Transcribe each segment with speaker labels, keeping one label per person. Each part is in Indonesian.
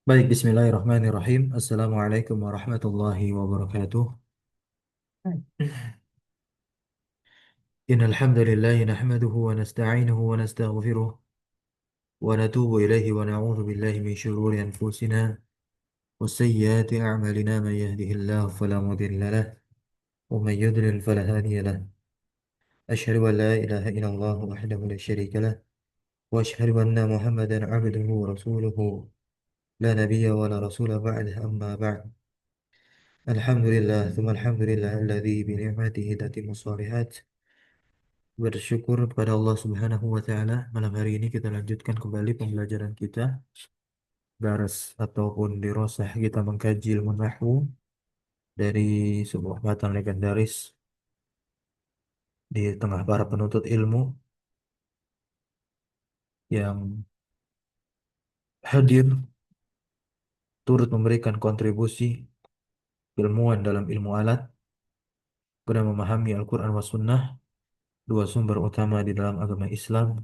Speaker 1: Baik, bismillahirrahmanirrahim. Assalamualaikum warahmatullahi wabarakatuh. Innal hamdalillah nahmaduhu wa nasta'inuhu wa nastaghfiruh wa natubu ilayhi wa na'udzu billahi min shururi anfusina wa sayyiati a'malina man yahdihillahu fala mudilla lahu wa man yudlil fala hadiya lahu. Asyhadu an la ilaha illallah wahdahu la syarika lahu wa asyhadu anna Muhammadan 'abduhu wa rasuluhu la nabiyya wa la rasula ba'dahu amma ba'd. Alhamdulillah, thumma alhamdulillah alladzi bi ni'matihi tatimmu shalihat. Bersyukur kepada Allah Subhanahu wa Ta'ala, malam hari ini kita lanjutkan kembali pembelajaran kita, daras ataupun dirosah kita mengkaji ilmu nahwu dari sebuah matan legendaris di tengah para penuntut ilmu yang hadir turut memberikan kontribusi ilmuwan dalam ilmu alat guna memahami Al-Quran wa Sunnah, dua sumber utama di dalam agama Islam,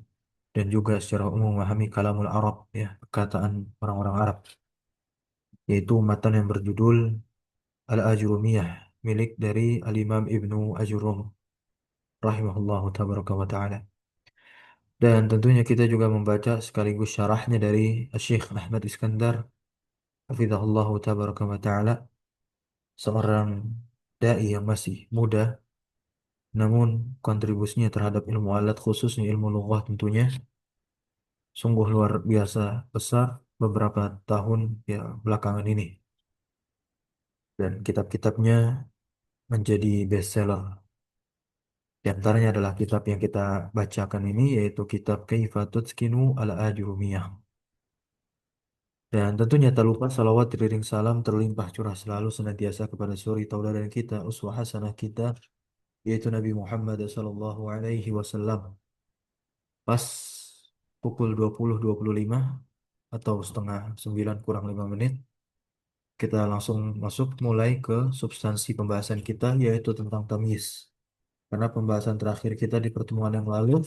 Speaker 1: dan juga secara umum memahami kalamul Arab, ya, perkataan orang-orang Arab, yaitu matan yang berjudul Al-Ajurumiyah, milik dari Al-Imam Ibnu Ajurum rahimahullahu tabaraka wa ta'ala. Dan tentunya kita juga membaca sekaligus syarahnya dari Syekh Ahmad Iskandar hafizahullahu tabaraka wa ta'ala, seorang dai yang masih muda namun kontribusinya terhadap ilmu alat, khususnya ilmu lughah, tentunya sungguh luar biasa besar beberapa tahun ya belakangan ini, dan kitab-kitabnya menjadi bestseller. Di antaranya adalah kitab yang kita bacakan ini, yaitu kitab Kaifa Tutskinu Al-Ajurumiyah. Dan tentunya tak lupa salawat beriring salam terlimpah curah selalu senantiasa kepada suri tauladan kita, uswah hasanah kita, yaitu Nabi Muhammad sallallahu alaihi wasallam. Pas pukul 20.25 atau setengah 9 kurang 5 menit, kita langsung masuk mulai ke substansi pembahasan kita, yaitu tentang tamyiz. Karena pembahasan terakhir kita di pertemuan yang lalu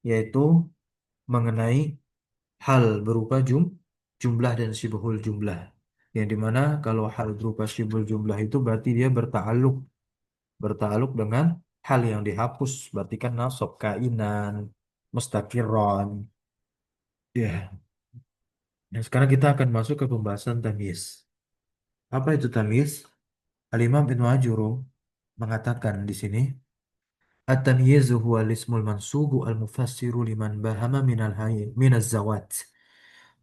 Speaker 1: yaitu mengenai hal berupa jumlah dan syibhul jumlah. Yang dimana kalau hal berupa syibhul jumlah itu berarti dia bertakluk dengan hal yang dihapus. Berarti kan nasab kainan, mustaqiron. Ya. Dan sekarang kita akan masuk ke pembahasan tamyiz. Apa itu tamyiz? Al-Imam Ibnu Ajurum mengatakan di sini, at-tamyizu huwa al-ismul mansubu al-mufassiru liman bahama minal hayy minaz zawat.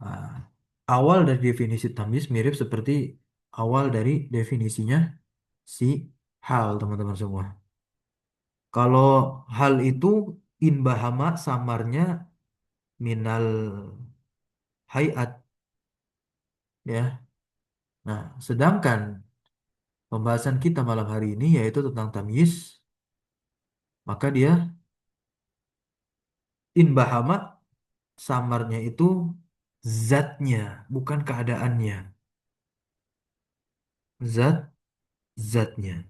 Speaker 1: Ah, awal dari definisi tamyiz mirip seperti awal dari definisinya si hal, teman-teman semua. Kalau hal itu inbahama samarnya minal hayat, ya. Nah, sedangkan pembahasan kita malam hari ini yaitu tentang tamyiz, maka dia inbahama samarnya itu zatnya, bukan keadaannya. Zat zatnya.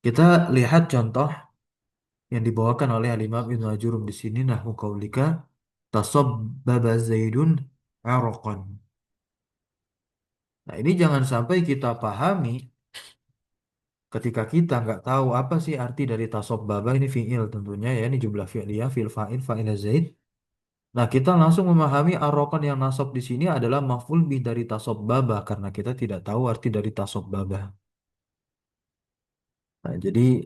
Speaker 1: Kita lihat contoh yang dibawakan oleh Al-Imam Ibnu Ajurum di sini, nahwu qaulika tasabbaba Zaidun araqan. Nah, ini jangan sampai kita pahami ketika kita nggak tahu apa sih arti dari tasabbaba, ini fiil tentunya, ya, ini jumlah fi'liyah, fil fa'il fa'ila Zaid. Nah, kita langsung memahami araqan yang nasab di sini adalah maf'ul bih dari tasabbaba karena kita tidak tahu arti dari tasabbaba. Nah, jadi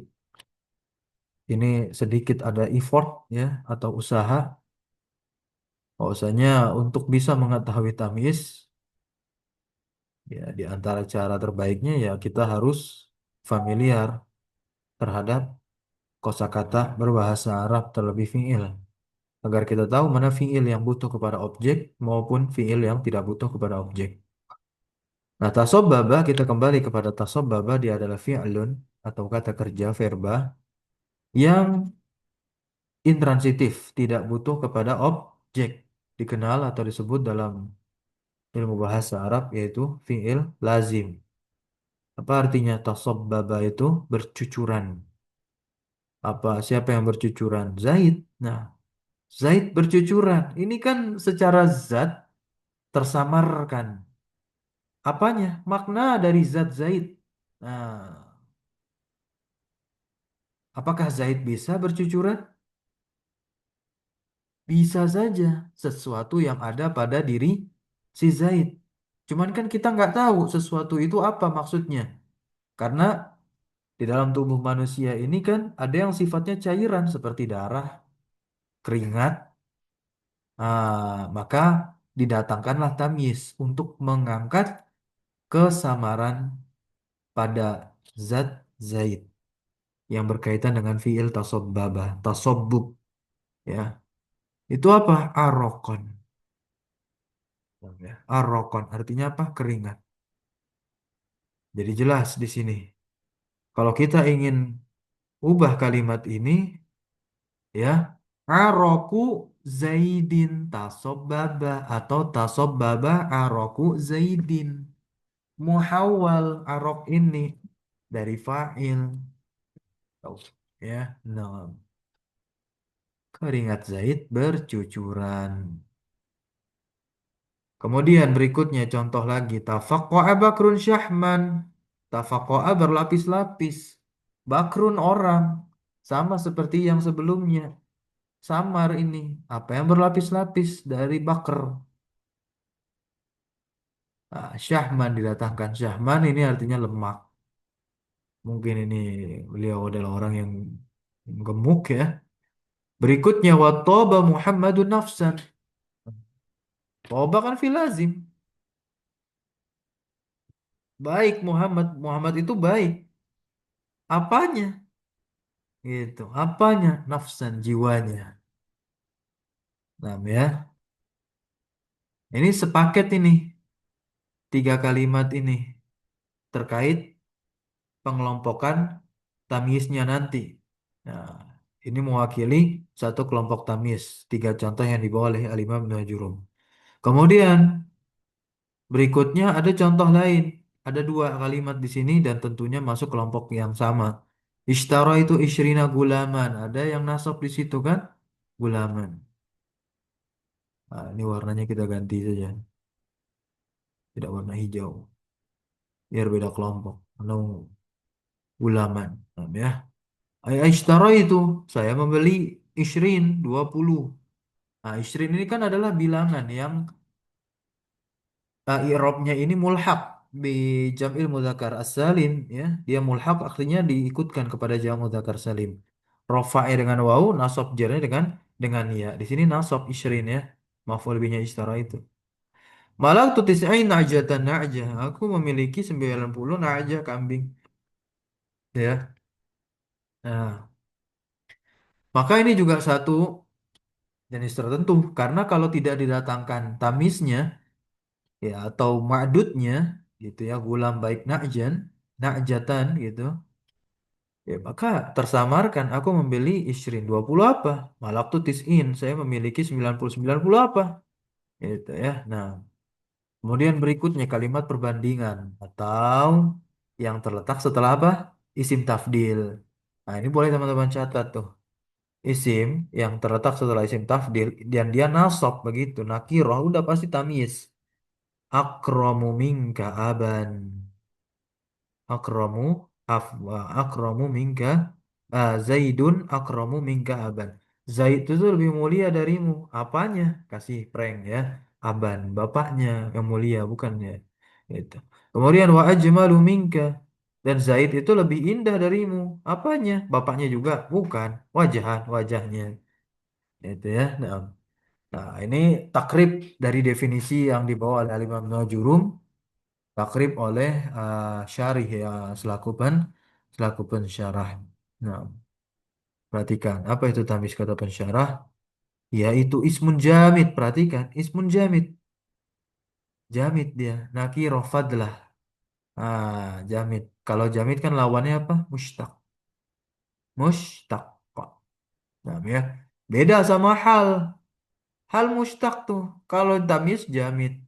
Speaker 1: ini sedikit ada effort, ya, atau usaha bahwasanya untuk bisa mengetahui tamyiz, ya, di antara cara terbaiknya ya kita harus familiar terhadap kosakata berbahasa Arab terlebih fiil, agar kita tahu mana fiil yang butuh kepada objek maupun fiil yang tidak butuh kepada objek. Nah, tasobbaba, kita kembali kepada tasobbaba, dia adalah fi'lun atau kata kerja verba yang intransitif, tidak butuh kepada objek, dikenal atau disebut dalam ilmu bahasa Arab yaitu fi'il lazim. Apa artinya tasabbaba itu? Bercucuran. Apa, siapa yang bercucuran? Zaid. Nah, Zaid bercucuran. Ini kan secara zat tersamarkan. Apanya? Makna dari zat Zaid. Nah, apakah Zaid bisa bercucuran? Bisa saja sesuatu yang ada pada diri si Zaid. Cuman kan kita nggak tahu sesuatu itu apa maksudnya. Karena di dalam tubuh manusia ini kan ada yang sifatnya cairan seperti darah, keringat. Maka didatangkanlah tamyiz untuk mengangkat kesamaran pada zat Zaid yang berkaitan dengan fiil tasobbaba, tasobbub ya. Itu apa? Arokon. Ya. Arokon artinya apa? Keringat. Jadi jelas di sini. Kalau kita ingin ubah kalimat ini ya, aroku Zaidin tasobbaba atau tasobbaba aroku Zaidin. Muhawwal arok ini dari fa'il. Tahu. Ya, nah. Keringat Zaid bercucuran. Kemudian berikutnya contoh lagi. Tafaqqa'a Bakrun Syahman. Tafaqqa'a berlapis-lapis. Bakrun orang. Sama seperti yang sebelumnya. Samar ini. Apa yang berlapis-lapis dari Bakr. Syahman didatangkan. Syahman ini artinya lemak. Mungkin ini beliau adalah orang yang gemuk ya. Berikutnya watoba Muhammadun nafsan. Toba kan fil lazim. Baik Muhammad. Muhammad itu baik. Apanya? Gitu. Apanya? Nafsan jiwanya. Nah, ya. Ini sepaket ini. Tiga kalimat ini terkait pengelompokan tamyiznya nanti. Nah, ini mewakili satu kelompok tamyiz. Tiga contoh yang dibawa oleh Al-Imam Ibnu Jurum. Kemudian berikutnya ada contoh lain. Ada dua kalimat di sini dan tentunya masuk kelompok yang sama. Ishtara itu isyrina gulaman. Ada yang nasab di situ kan? Gulaman. Nah, ini warnanya kita ganti saja. Tidak warna hijau. Biar beda kelompok. No gulaman. Nah, ya. Ishtara itu. Saya membeli ishrin 20. Nah, ishrin ini kan adalah bilangan yang i'rabnya ini mulhaq bi jam'il mudzakkar as-salim ya. Dia mulhaq artinya diikutkan kepada jam' mudzakkar salim. Rafa'nya dengan waw, nasab jarnya dengan ya. Di sini nasab isyrin ya. Maf'ul bihnya ishtara itu. Malah tu tis'ain najatan najah. Aku memiliki 90 najah kambing ya. Nah, maka ini juga satu jenis tertentu karena kalau tidak didatangkan tamisnya ya atau ma'dudnya gitu ya gulam baik na'jan na'jatan gitu ya maka tersamarkan aku membeli isrin 20 apa malak tuh tis'in saya memiliki 90 apa gitu ya nah kemudian berikutnya kalimat perbandingan atau yang terletak setelah apa isim tafdil nah ini boleh teman-teman catat tuh isim yang terletak setelah isim tafdil dan dia nasab begitu nakirah udah pasti tamyiz akramu minka aban akramu akramu minka Zaidun akramu minka aban Zaid itu tuh lebih mulia darimu apanya kasih prank ya aban bapaknya yang mulia bukannya itu kemudian wa ajmalu minka dan Zaid itu lebih indah darimu apanya bapaknya juga bukan wajahnya itu ya nah, ini takrib dari definisi yang dibawa oleh Al-Imam Nawawi takrib oleh syarih ya selaku pensyarah. Nah, perhatikan apa itu tamis kata pensyarah? Yaitu ismun jamid. Perhatikan ismun jamid. Jamid dia. Nakirah fadlah. Jamid. Kalau jamid kan lawannya apa? Mushtaq. Mushtaq. Nah, ya. Beda sama hal. Hal mushtaq tuh. Kalau tamis jamid.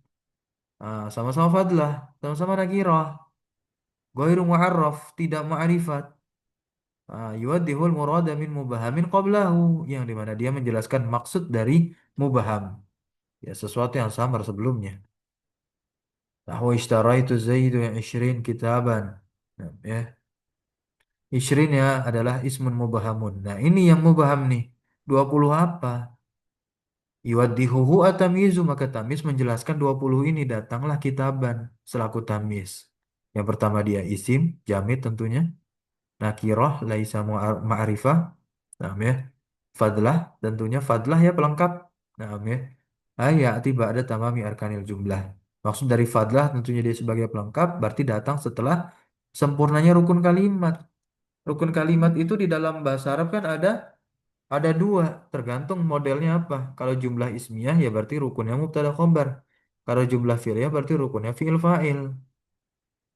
Speaker 1: Sama-sama fadlah. Sama-sama nakirah. Ghairu mu'arraf. Tidak ma'rifat. Yuwaddihul murada min mubahamin qablahu yang dimana dia menjelaskan maksud dari mubaham ya sesuatu yang samar sebelumnya Nahwu ishtaraitu Zaidu yang 20 kitaban. Nah, ya. 20 ya adalah ismun mubahamun. Nah, ini yang mubaham nih. 20 apa? Yuwaddihuhu atamizu, maka tamyiz menjelaskan 20 ini datanglah kitaban selaku tamyiz. Yang pertama dia isim, jamid tentunya. Nakiroh, laisa ma'rifah. Nah, ya. Fadlah, tentunya fadlah ya pelengkap. Nah, ya. Ayati ba'da tamami arkanil jumlah. Maksud dari fadlah tentunya dia sebagai pelengkap, berarti datang setelah sempurnanya rukun kalimat. Rukun kalimat itu di dalam bahasa Arab kan ada dua, tergantung modelnya apa. Kalau jumlah ismiyah ya berarti rukunnya mubtada khobar. Kalau jumlah fi'liyah berarti rukunnya fi'il fa'il.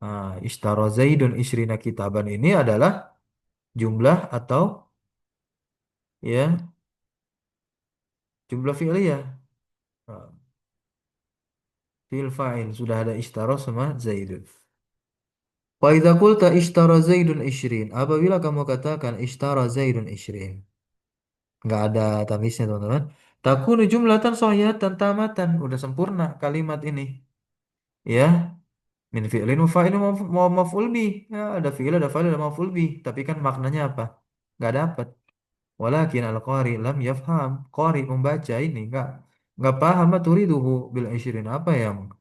Speaker 1: Nah, ishtara Zaidun isrina kitaban ini adalah jumlah atau ya jumlah fi'liyah. Nah, fi'il fa'il sudah ada ishtara sama Zaidun. Wa idza qulta ishtara Zaidun isrin, apabila kamu katakan ishtara Zaidun isrin, nggak ada tamisnya teman-teman. Takunu jumlatan shahihatan tamatan, udah sempurna kalimat ini. Ya, min fi'lin wa fa'ilin wa maf'ul bih. Ya, ada fi'il, ada fa'il, ada maf'ul bih. Tapi kan maknanya apa? Nggak dapat. Walakin al-qari lam yafham. Qari membaca ini nggak paham apa turiduhu bil isyirin. Apa yang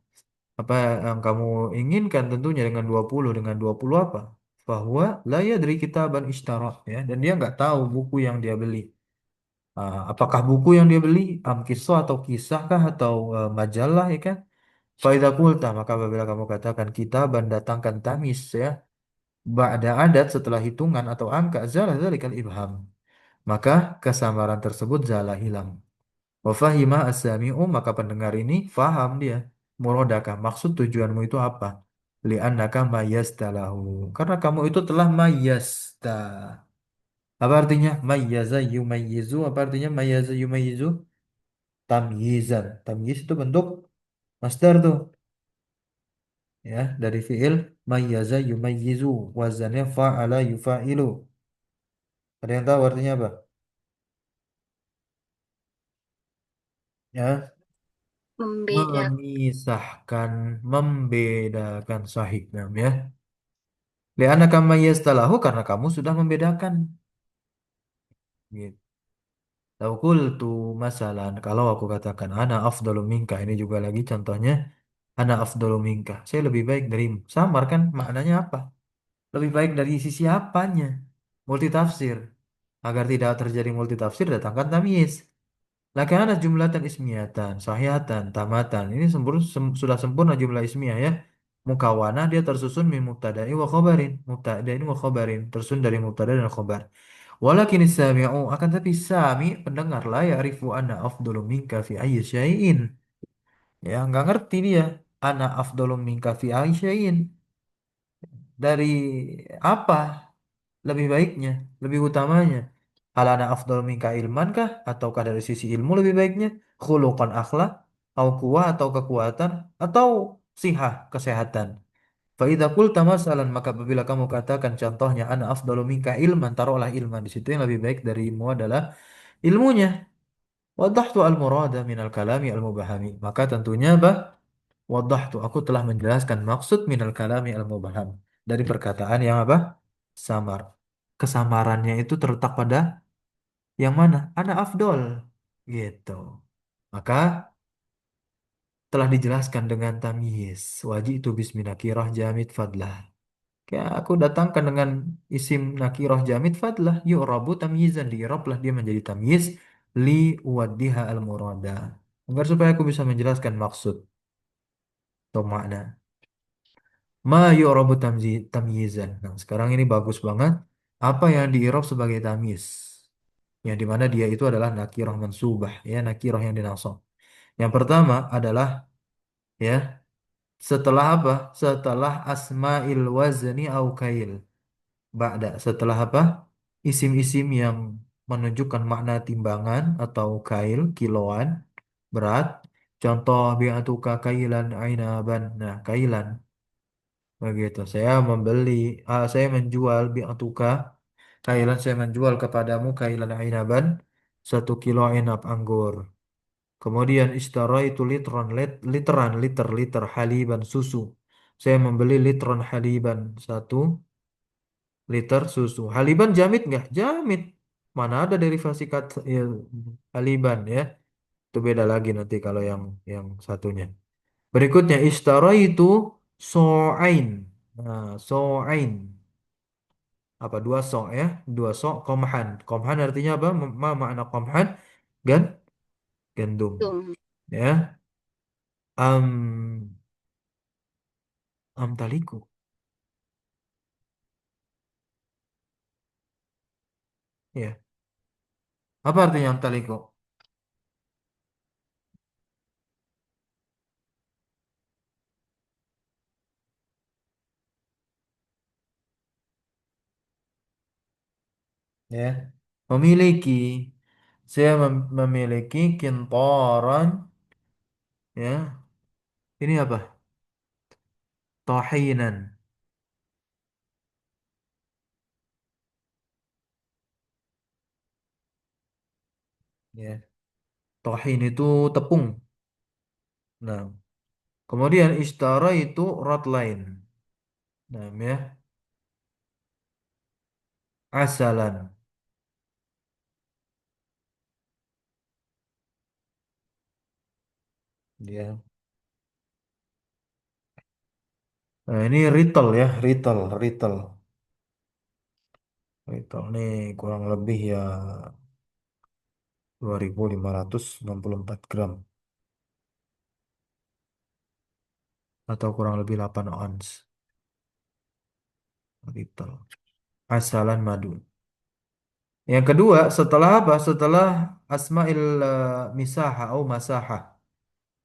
Speaker 1: kamu inginkan tentunya dengan 20 dengan 20 apa? Bahwa la yadri kitaban ishtara ya, dan dia nggak tahu buku yang dia beli. Apakah buku yang dia beli kisah atau kisah kah atau majalah ya kan? Faidah kulta, maka apabila kamu katakan kita datangkan tamis ya, ba'da adat setelah hitungan atau angka, zalah zalikal ibham. Maka kesamaran tersebut zalah hilang. Wa fahima as-sami'u, maka pendengar ini faham dia. Muradaka, maksud tujuanmu itu apa? Li'annaka mayyazta lahu. Karena kamu itu telah mayyazta. Apa artinya? Mayyaza yumayyizu. Apa artinya mayyaza yumayyizu? Tamyizan. Tamyiz itu bentuk masdar tuh. Ya, dari fiil mayyaza yumayyizu, wazannya fa'ala yufa'ilu. Ada yang tahu artinya apa? Ya,
Speaker 2: Membedakan.
Speaker 1: memisahkan, membedakan sahih nam ya. Li'annaka mayyaztalahu, karena kamu sudah membedakan. Gitu. Lau qultu masalan, kalau aku katakan ana afdalu minka, ini juga lagi contohnya, ana afdalu minka, saya lebih baik darimu. Samar kan maknanya apa? Lebih baik dari sisi apanya? Multitafsir. Agar tidak terjadi multitafsir, datangkan tamyiz. Lakian jumlatan ismiyatan, sahihatan, tamatan. Ini sudah sempurna jumlah ismiyah ya. Mukawana dia tersusun min mubtada'i wa khabarin. Mubtada'in wa khabarin. Tersusun dari mubtada dan khabar. Walakin sami'u, akan tapi sami pendengar la ya'rifu anna afdalu minka fi ayyi syai'in. Ya, nggak ngerti dia. Ana afdalu minka fi ayyi syai'in. Dari apa lebih baiknya, lebih utamanya? Hal ana afdal minka ilman kah? Ataukah dari sisi ilmu lebih baiknya? Khuluqan akhlak, atau kuah atau kekuatan, atau sihah, kesehatan. Fa'idha qulta masalan, maka apabila kamu katakan contohnya ana afdalu minka ilman, taruhlah ilman di situ, yang lebih baik darimu adalah ilmunya. Wadahtu al-murada minal kalami al-mubahami. Maka tentunya bah, wadahtu aku telah menjelaskan maksud minal kalami al-mubaham dari perkataan yang apa? Samar. Kesamarannya itu terletak pada yang mana? Ana afdol. Gitu. Maka telah dijelaskan dengan tamyiz. Wajib itu bismi nakirah jamid fadlah. Kayak aku datangkan dengan isim nakirah jamid fadlah. Yu'rabu tamyizan. Di'rablah dia menjadi tamyiz. Li uwaddiha al-murada. Agar supaya aku bisa menjelaskan maksud atau makna. Ma yu'rabu tamyizan. Nah, sekarang ini bagus banget. Apa yang di'rab sebagai tamyiz? Yang dimana dia itu adalah nakirah mansubah. Ya, nakirah yang dinasab. Yang pertama adalah ya setelah apa? Setelah asma'il wazni au kail. Ba'da. Setelah apa? Isim-isim yang menunjukkan makna timbangan atau kail, kiloan, berat. Contoh bi'atuka kailan ainaban. Nah, kailan begitu. Saya menjual bi'atuka kailan, saya menjual kepadamu kailan ainaban 1 kilo inap anggur. Kemudian ishtara itu litron, literan, liter haliban susu. Saya membeli litron haliban 1 liter susu. Haliban jamit nggak? Jamit. Mana ada derivasi kata ya, haliban ya? Itu beda lagi nanti kalau yang satunya. Berikutnya ishtara itu so'ain. Nah, so'ain. Apa dua so ya? Dua so komhan. Komhan artinya apa? Makna komhan? Gan gandum.
Speaker 2: Tum.
Speaker 1: Ya. Am Amtaliku. Ya. Apa artinya amtaliku? Ya. Memiliki. Saya memiliki kintoran. Ya. Ini apa? Tahinan. Ya. Tahin itu tepung. Nah. Kemudian ishtara itu rotlain. Nah, ya. Asalan. Ya. Nah, ini retail ya, retail. Retail nih kurang lebih ya 2.564 gram atau kurang lebih 8 ons retail. Asalan madu. Yang kedua, setelah apa? Setelah asma'il misaha atau masaha.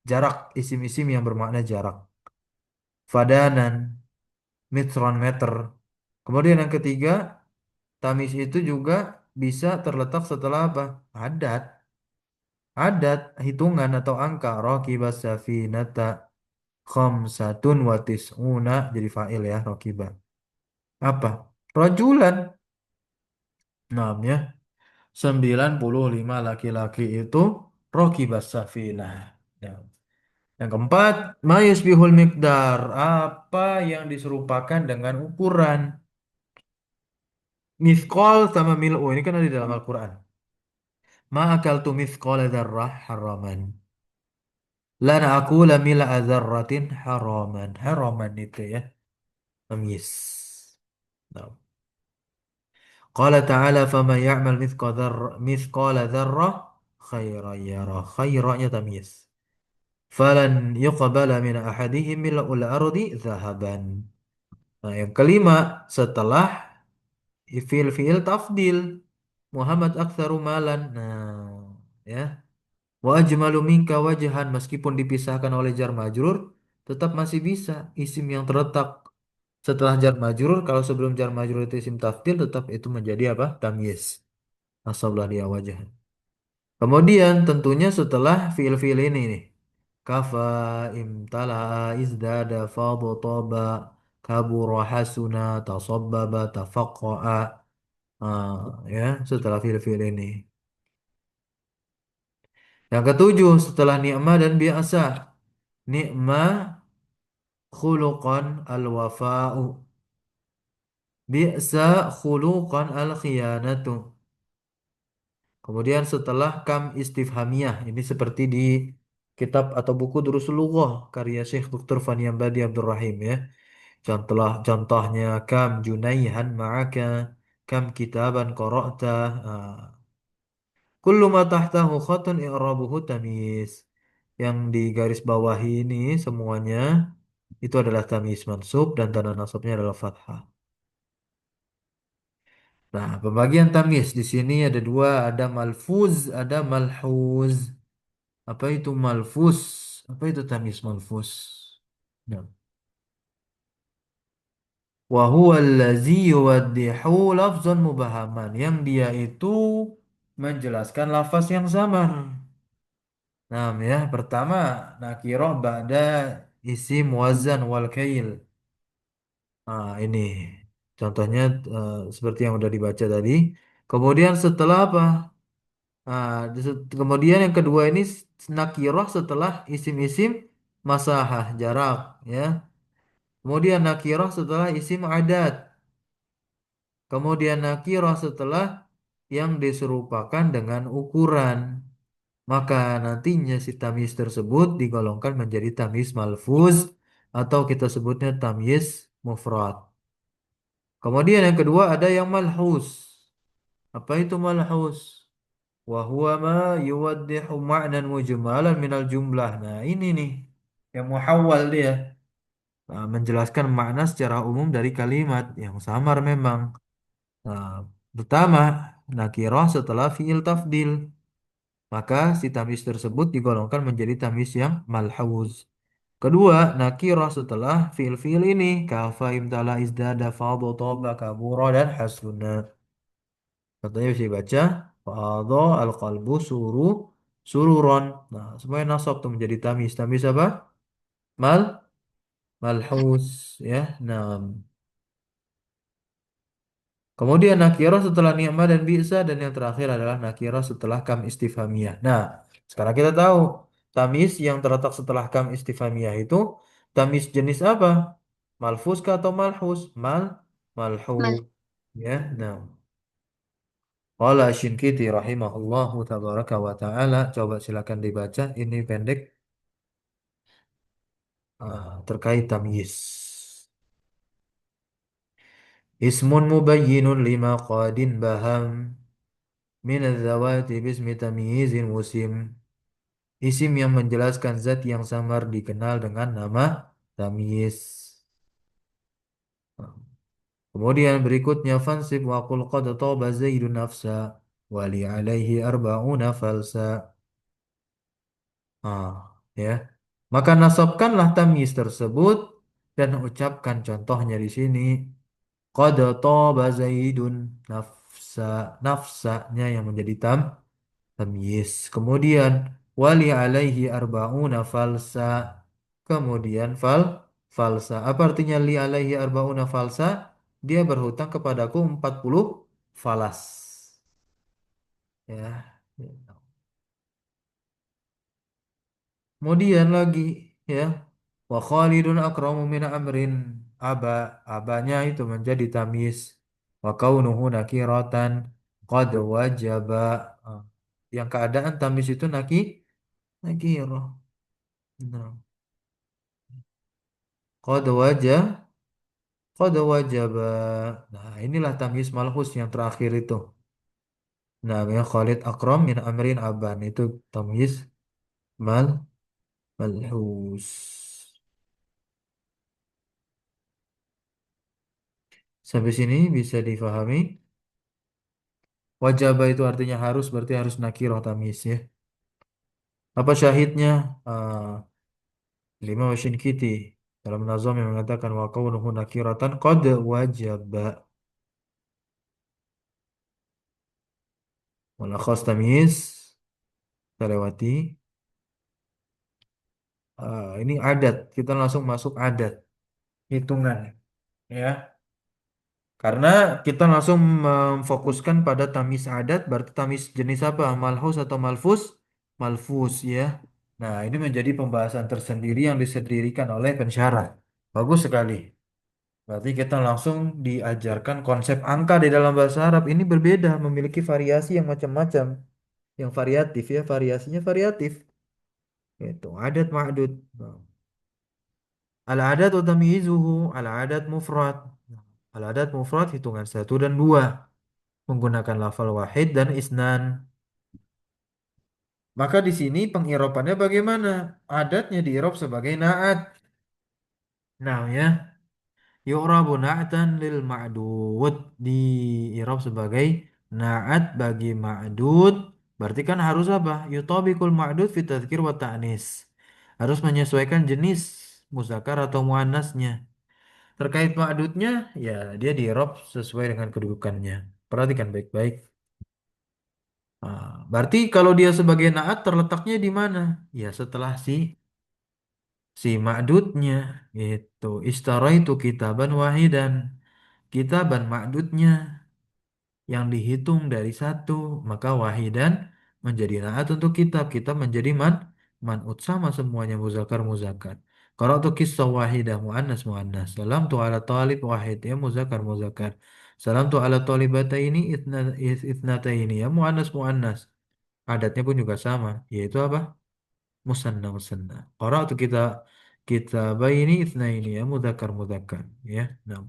Speaker 1: Jarak, isim-isim yang bermakna jarak. Fadanan, mitron, meter. Kemudian yang ketiga, tamis itu juga bisa terletak setelah apa? Adat. Adat, hitungan atau angka. Rokibas safinata khamsatun wa tis'una. Jadi fa'il ya, rokibah. Apa? Rajulan. Namanya 95 laki-laki itu rokibas safinah. Ya. Yang keempat, ma yusbihul miqdar. Apa yang diserupakan dengan ukuran. Mithqal sama mil'u. Ini kan ada di dalam Al-Quran. Ma akaltu mithqal dzarrah haraman. Lana aqula mil'a dzarratin haraman. Haraman itu ya. Tamyiz. Nah. Qala ta'ala faman ya'mal mithqala dzarrah khairan yarah. Khairannya tamyiz. Falan yuqbala min ahadihim mil'ul ardi zahaban. Nah, yang kelima setelah fiil tafdil Muhammad aktsaru malan. Nah, ya. Wa ajmalu minka wajhan meskipun dipisahkan oleh jar majrur tetap masih bisa isim yang terletak setelah jar majrur kalau sebelum jar majrur itu isim tafdil tetap itu menjadi apa? Tamyiz. Asablah dia wajah. Kemudian tentunya setelah fiil-fiil ini nih. Kafa imtala izdada fadotaba kabura hasuna tasabbaba tafaqqa'a. Ah, ya, setelah fiil-fiil ini. Yang ketujuh, setelah ni'mah dan biasa. Ni'mah khuluqan al-wafa'u. Bi'sa khuluqan al-khiyanatu. Kemudian setelah kam istifhamiyah. Ini seperti di kitab atau buku Durusul Lughah karya Syekh Dr. Fani Ambadi Abdul Rahim ya. Contohnya kam junaihan ma'aka, kam kitaban qara'ta. Ah. Kullu ma tahtahu khatun i'rabuhu tamyiz. Yang di garis bawahi ini semuanya itu adalah tamyiz mansub dan tanda nasabnya adalah fathah. Nah, pembagian tamyiz di sini ada dua, ada malfuz, ada malhuz. Apa itu malfuz? Apa itu tamyiz malfuz? Nah. Wa huwa allazi yuwaddihu lafzan mubahaman. Yang dia itu menjelaskan lafaz yang samar. Nah, ya, pertama nakiroh ba'da isim wazan wal kail. Nah, ini contohnya seperti yang udah dibaca tadi. Kemudian setelah apa? Nah, kemudian yang kedua ini nakiroh setelah isim-isim masahah jarak, ya. Kemudian nakiroh setelah isim adat. Kemudian nakiroh setelah yang diserupakan dengan ukuran. Maka nantinya si tamyiz tersebut digolongkan menjadi tamyiz malfuz atau kita sebutnya tamyiz mufrad. Kemudian yang kedua ada yang malhus. Apa itu malhus? Wa huwa ma yuwaddihu ma'nan mujmalan minal jumlah. Nah, ini nih yang muhawwal dia. Nah, menjelaskan makna secara umum dari kalimat yang samar memang. Nah, pertama, nakirah setelah fiil tafdil. Maka si tamis tersebut digolongkan menjadi tamis yang malhuz. Kedua, nakirah setelah fiil-fiil ini. Kafa, imtala, izdada, fadha, toba, kabura, dan hasuna. Contohnya bisa dibaca. Fadha, al-qalbu, sururon. Nah, semuanya nasab tuh menjadi tamis. Tamis apa? Mal, malhuz. Ya, nah. Kemudian nakirah setelah ni'mah dan bi'sa dan yang terakhir adalah nakirah setelah kam istifhamiyah. Nah, sekarang kita tahu tamis yang terletak setelah kam istifhamiyah itu tamis jenis apa? Malfuz kah atau malhus?
Speaker 2: Mal.
Speaker 1: Malhus. Ya, nah. Qala Syinkiti rahimahullahu tabaraka wa ta'ala. Coba silakan dibaca. Ini pendek terkait tamyiz. Ismun mubayyinun lima qadin baham min az-zawati bismi tamyizin musim. Isim yang menjelaskan zat yang samar dikenal dengan nama tamyiz. Kemudian berikutnya fansib wa qul qad taba zaidun nafsa wali alaihi arba'una falsa. Ah, ya. Maka nasabkanlah tamyiz tersebut dan ucapkan contohnya di sini. Qad taba zaidun nafsa. Nafsanya yang menjadi tamyiz. Kemudian wali alaihi arba'una falsa. Kemudian falsa. Apa artinya li alaihi arba'una falsa? Dia berhutang kepadaku 40 falas. Ya. Kemudian lagi ya. Wa Khalidun akramu min amrin aba. Abanya itu menjadi tamyiz. Wa kaunuhu nakiratan qad wajaba. Ah. Yang keadaan tamyiz itu nakirah. Nah. Qad qad wajaba. Nah, inilah tamyiz malhus yang terakhir itu. Namanya Khalid Akram min Amrin Aban. Itu tamyiz mal malhus. Sampai sini bisa difahami. Wajaba itu artinya harus, berarti harus nakirah tamyiz ya. Apa syahidnya? Lima wasin kiti. Dalam nazam yang mengatakan wa kaunuhu nakiratan qad wajaba. Walakhas tamyiz. Kita lewati. Ini adat. Kita langsung masuk adat. Hitungan. Ya. Karena kita langsung memfokuskan pada tamis adat, berarti tamis jenis apa? Malhus atau malfus? Malfus ya. Nah, ini menjadi pembahasan tersendiri yang disendirikan oleh pensyarah. Bagus sekali. Berarti kita langsung diajarkan konsep angka di dalam bahasa Arab. Ini berbeda, memiliki variasi yang macam-macam. Yang variatif ya, variasinya variatif. Itu adat ma'dud. Nah, al-adat wa tamyizuhu, al-adat mufrad. Al-adat mufrad hitungan satu dan dua. Menggunakan lafal wahid dan isnan. Maka di sini pengirapannya bagaimana? Adatnya diirop sebagai naat. Nah ya, yu'rabu na'atan lil ma'dud diirop sebagai naat bagi ma'dud. Berarti kan harus apa? Yutabiqul ma'dud fi tadzkir wa ta'nis. Harus menyesuaikan jenis muzakkar atau muannasnya. Terkait ma'dudnya, ya dia diirop sesuai dengan kedudukannya. Perhatikan baik-baik. Berarti kalau dia sebagai naat terletaknya di mana? Ya setelah si ma'dudnya itu istaraitu kitaban wahidan. Kitaban ma'dudnya yang dihitung dari satu maka wahidan menjadi naat untuk kitab. Kitab menjadi man'ut sama semuanya muzakkar muzakkar. Qara'tu qissah wahidah muannas muannas. Salam tu ala talib wahid ya muzakkar muzakkar. Salam tu ala talibataini itnataini ya muannas muannas. Adatnya pun juga sama, yaitu apa? Musanna musanna. Qara'tu kita kitabaini itsnaini ya mudzakkar mudzakkar ya. Nah,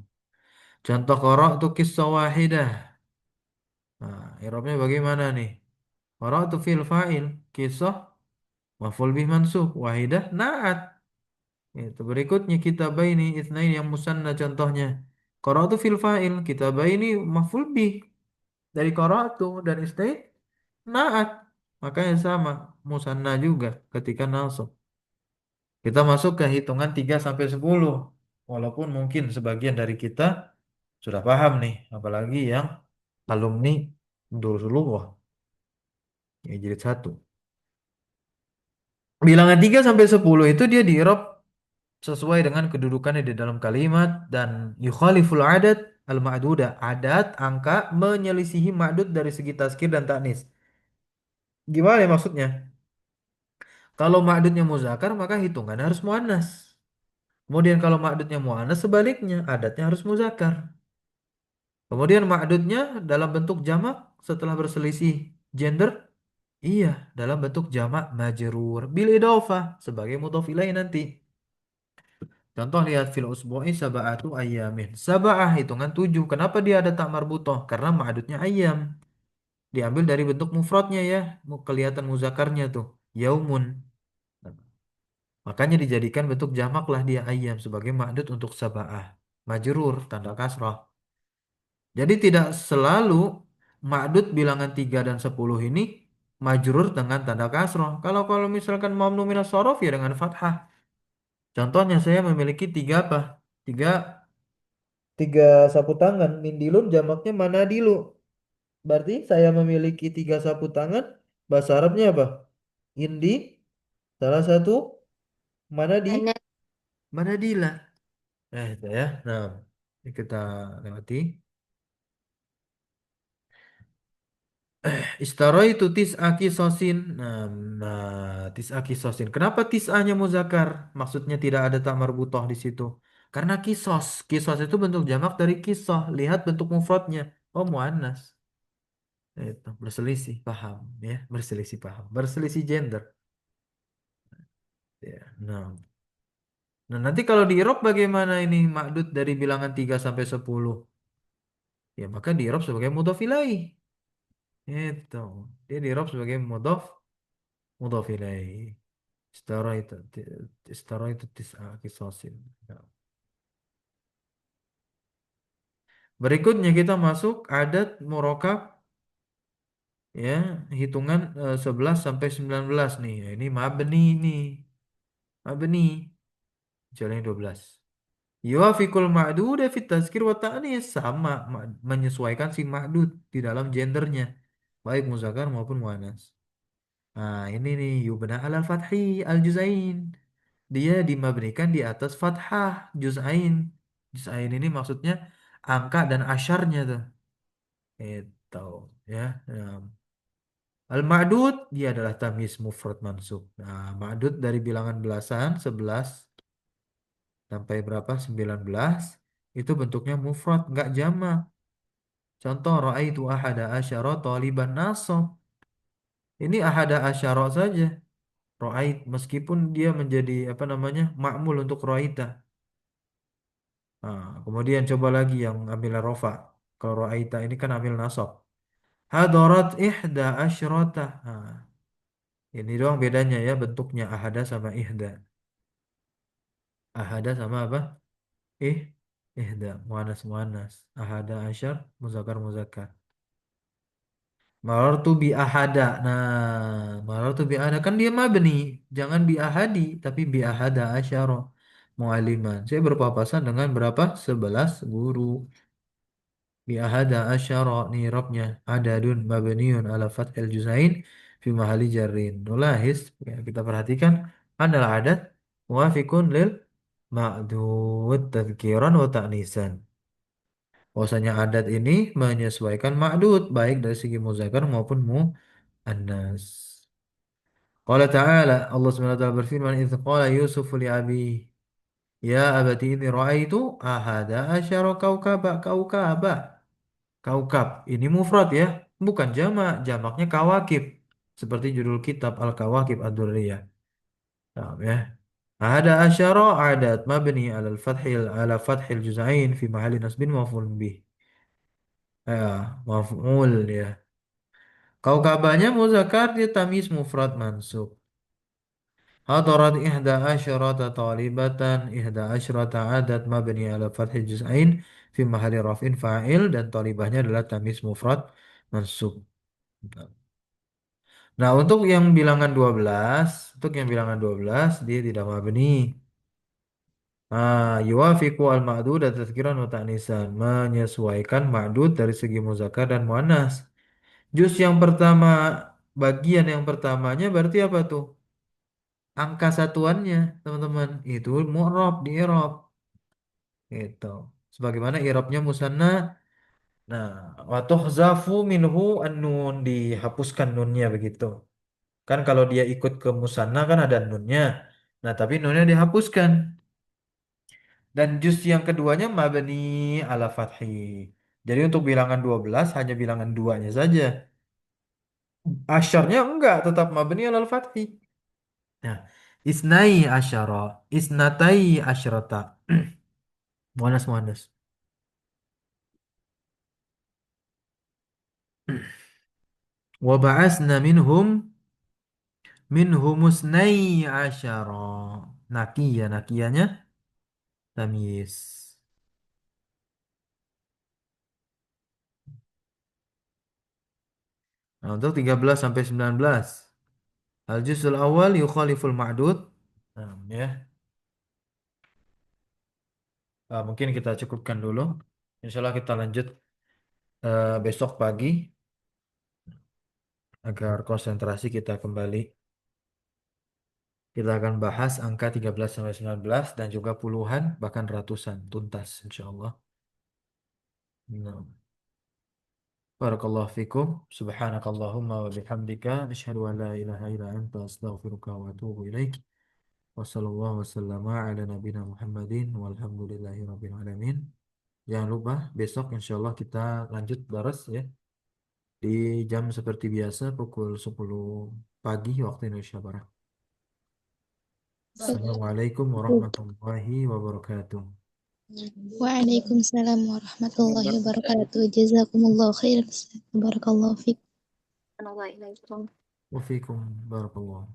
Speaker 1: contoh qara'tu qissah wahidah. Nah, i'rabnya bagaimana nih? Qara'tu fil fa'il, kisah maf'ul bih mansub, wahidah na'at. Itu berikutnya kitabaini itsnaini yang musanna contohnya. Qara'tu fil fa'il, kitabaini maf'ul bih dari qara'tu dan itsnain na'at. Makanya sama, musanna juga ketika nasab. Kita masuk ke hitungan 3 sampai 10. Walaupun mungkin sebagian dari kita sudah paham nih, apalagi yang alumni Darussulullah ya jilid 1. Bilangan 3 sampai 10 itu dia di sesuai dengan kedudukannya di dalam kalimat dan yukhaliful adat al-ma'dudah. Adat angka menyelisihi ma'dud dari segi tazkir dan taknis. Gimana ya maksudnya? Kalau ma'dudnya muzakkar maka hitungan harus muannas. Kemudian kalau ma'dudnya muannas sebaliknya, adatnya harus muzakkar. Kemudian ma'dudnya dalam bentuk jamak setelah berselisih gender, iya dalam bentuk jamak majrur bil idhofah sebagai mudhof ilaih nanti. Contoh lihat fil usbu'i sab'atu ayyamin. Sab'ah hitungan 7. Kenapa dia ada tak marbutoh? Karena ma'dudnya ayyam. Diambil dari bentuk mufradnya ya. Kelihatan muzakarnya tuh. Yaumun. Makanya dijadikan bentuk jamak lah dia ayyam sebagai ma'dud untuk sab'ah. Majrur tanda kasrah. Jadi tidak selalu ma'dud bilangan 3 dan 10 ini majrur dengan tanda kasrah. Kalau misalkan mamnu minas shorof ya dengan fathah. Contohnya saya memiliki tiga apa? Tiga tiga sapu tangan. Mindilun jamaknya manadilu. Berarti saya memiliki tiga sapu tangan. Bahasa Arabnya apa? Indi. Salah satu
Speaker 2: Mana
Speaker 1: manadila. Itu ya. Nah, ini kita lewati. Istaroi itu tis'aki sosin. Tis'a kisosin. Kenapa tis'ahnya muzakkar? Maksudnya tidak ada tak marbutoh di situ. Karena kisos. Kisos itu bentuk jamak dari kisoh. Lihat bentuk mufradnya. Oh, muannas. Itu berselisih paham ya, berselisih paham, berselisih gender. Ya. Nah, nanti kalau di Irob bagaimana ini makdud dari bilangan 3 sampai 10? Ya, maka di Irob sebagai mudhof ilaih. Itu. Dia di Irob sebagai mudhof ilaih. Setara itu setara itu tis'a kisosin. Ya. Berikutnya kita masuk adat murokab ya, hitungan 11 sampai 19 nih. Ya, ini mabni nih. Mabni. Jalan 12. Yuafikul ma'dud fit tazkir wa ta'nis sama menyesuaikan si ma'dud di dalam gendernya baik muzakkar maupun muannas. Nah, ini nih yubna alal fathi al juzain. Dia dimabnikan di atas fathah juz'ain. Juz'ain ini maksudnya angka dan asyarnya tuh. Itu ya. Nah, al ma'dud dia adalah tamyiz mufrad mansub. Nah, ma'dud dari bilangan belasan 11 sampai berapa 19 itu bentuknya mufrad nggak jamak. Contoh raaitu ahada asyara taliban nasab. Ini ahada asyara saja. Ra'ait meskipun dia menjadi apa namanya? Ma'mul untuk ra'aita. Nah, kemudian coba lagi yang ambil rofa. Kalau ra'aita ini kan ambil nasab. Hadarat ihda asyrata. Nah, ini doang bedanya ya bentuknya ahada sama ihda. Ahada sama apa? Ih, ihda. Muannas muannas. Ahada asyar muzakkar muzakkar. Marartu bi ahada. Nah, marartu bi ahada kan dia mabni. Jangan bi ahadi, tapi bi ahada asyara mu'aliman. Saya berpapasan dengan berapa? 11 guru. Bi ahada asyara nih robnya. Adadun mabniun ala fathil juzain fi mahali jarrin. Nulahis, ya, kita perhatikan adalah adat muafikun lil ma'dud tadhkiran wa ta'nisan. Bahwasanya adat ini menyesuaikan ma'dud baik dari segi muzakkar maupun An-Nas. Qala ta'ala, Allah Subhanahu wa taala berfirman, "Idz qala Yusuf li abi, ya abati inni ra'aitu ahada asyara kaukaba." Kaukab ini mufrad ya, bukan jamak. Jamaknya kawakib. Seperti judul kitab Al-Kawakib Ad-Durriyah. Paham ya? Ahada asyara adat mabni ala fathil juz'ain fi mahalli nasbin maf'ul bih. Maf'ul ya. Kaukabanya muzakkar dia tamyiz mufrad mansub. Hadarat ihda asyrata talibatan ihda asyrata adat mabni ala fathil juz'ain fi mahalli raf'in fa'il dan talibahnya adalah tamyiz mufrad mansub. Nah, untuk yang bilangan 12 dia tidak mabni. Yuwafiqu al-ma'dud dan tazkiran wa ta'nisan, menyesuaikan ma'dud dari segi muzakkar dan muannas. Juz yang pertama, bagian yang pertamanya berarti apa tuh? Angka satuannya, teman-teman. Itu mu'rab di i'rab. Gitu. Sebagaimana i'rabnya musanna. Nah, wa tuhzafu minhu an-nun, dihapuskan nunnya begitu. Kan kalau dia ikut ke musanna kan ada nunnya. Nah, tapi nunnya dihapuskan. Dan juz yang keduanya mabni ala fathi. Jadi untuk bilangan 12 hanya bilangan duanya saja. Asyarnya enggak, tetap mabni ala fathi. Nah, isnai asyara, isnatai asyrata. Muannas muannas. Wa ba'asna minhumusnai asyara. Nakiyah, nakiyahnya tamyiz. Nah, untuk 13 sampai 19. Al-juzul awal yukhaliful ma'dud. Nah, ya. Mungkin kita cukupkan dulu. Insya Allah kita lanjut besok pagi agar konsentrasi kita kembali. Kita akan bahas angka 13 sampai 19 dan juga puluhan bahkan ratusan tuntas insya Allah. Nah. Barakallahu fikum. Subhanakallahumma wa bihamdika asyhadu an la ilaha illa anta astaghfiruka wa atubu ilaik. Wassallallahu wasallama ala nabina Muhammadin walhamdulillahi rabbil alamin. Jangan lupa besok insya Allah kita lanjut baras ya di jam seperti biasa pukul 10 pagi waktu Indonesia Barat. Assalamualaikum warahmatullahi wabarakatuh.
Speaker 3: Waalaikumsalam warahmatullahi wabarakatuh. Jazakumullah khair. Barakallahu fiik.
Speaker 1: Wafikum barakallah.